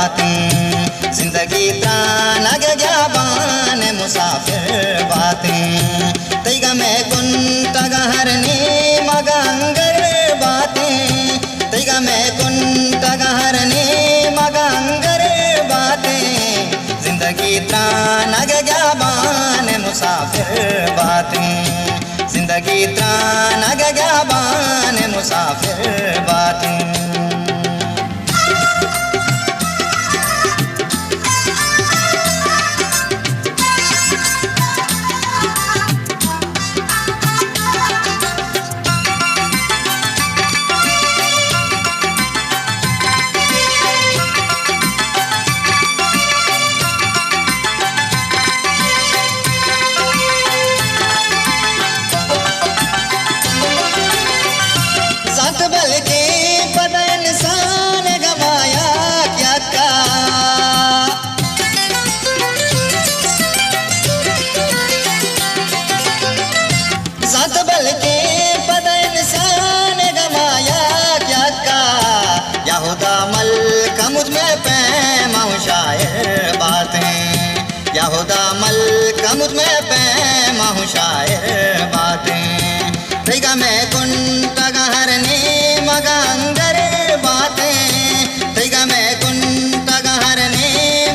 बातें, जिंदगी त्रानग ज्ञाबान मुसाफिर बातें, तैगा मैं कुंतग हरने मगंगर बातें, तैगा मैं कुंतग हरने मगंगर बातें, जिंदगी त्रानग ज्ञाबान मुसाफिर बातें, जिंदगी त्रानग ज्ञाबान मुसाफिर बातें। मुझ में पैमाऊं शायर बातें, याहुदा मलका मुझ में पैमाऊं शायर बातें, तैगा मैं कुंतग हरने मगंगर बातें, तैगा मैं कुंतग हरने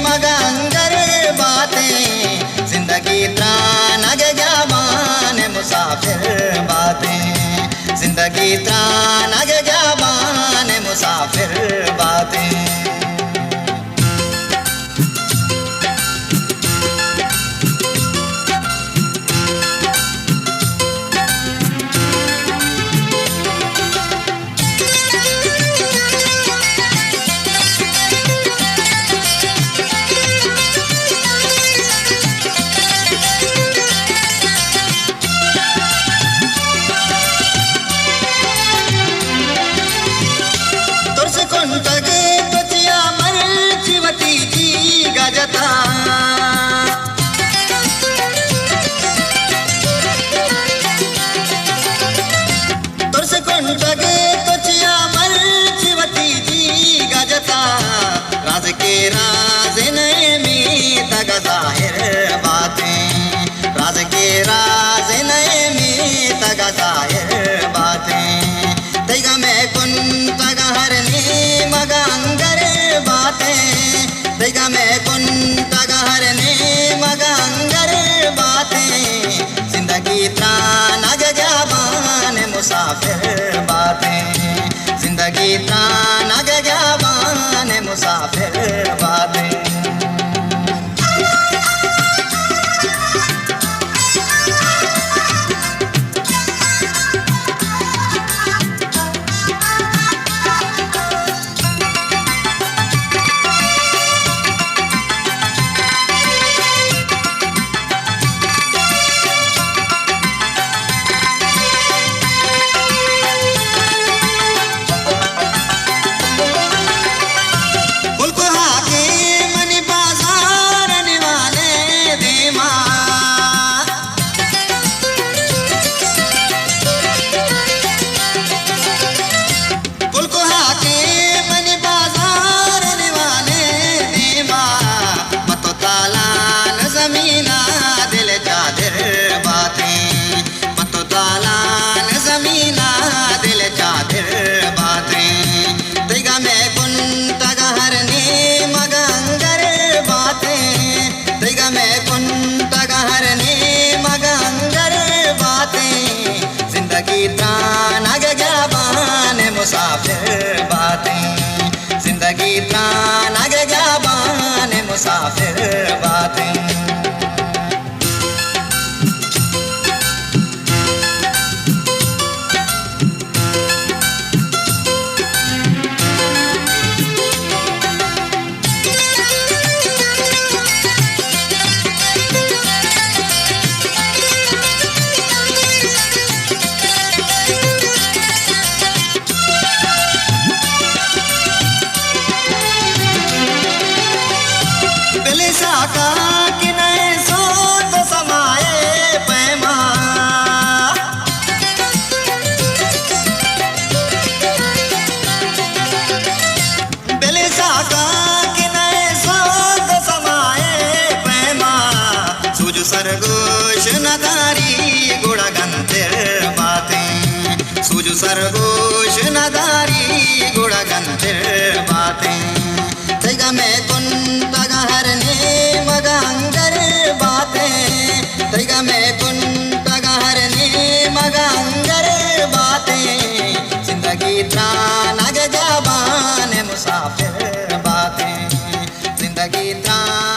मगंगर बातें, जिंदगी त्रानग ज्ञाबान मुसाफिर बातें, जिंदगी त्रानग ज्ञाबान मुसाफिर बातें। राज नए में तग जाहिर बातें, राज के राज नए में तग जाहिर बातें, तैगा मैं कुंतग हरने मगंगर बातें, तैगा मैं कुंतग हरने मगंगर बातें, जिंदगी त्रानग ज्ञाबान मुसाफिर बातें, जिंदगी त्रानग ज्ञाबान मुसाफिर बातें। मुल्क हाकिम तैगा में कुन तगा हरने मगा अंगर बातें तैगा में कुन तगा हरने मगा अंगर बातें जिंदगी त्रान आगे जाबान मुसाफिर बातें जिंदगी त्रान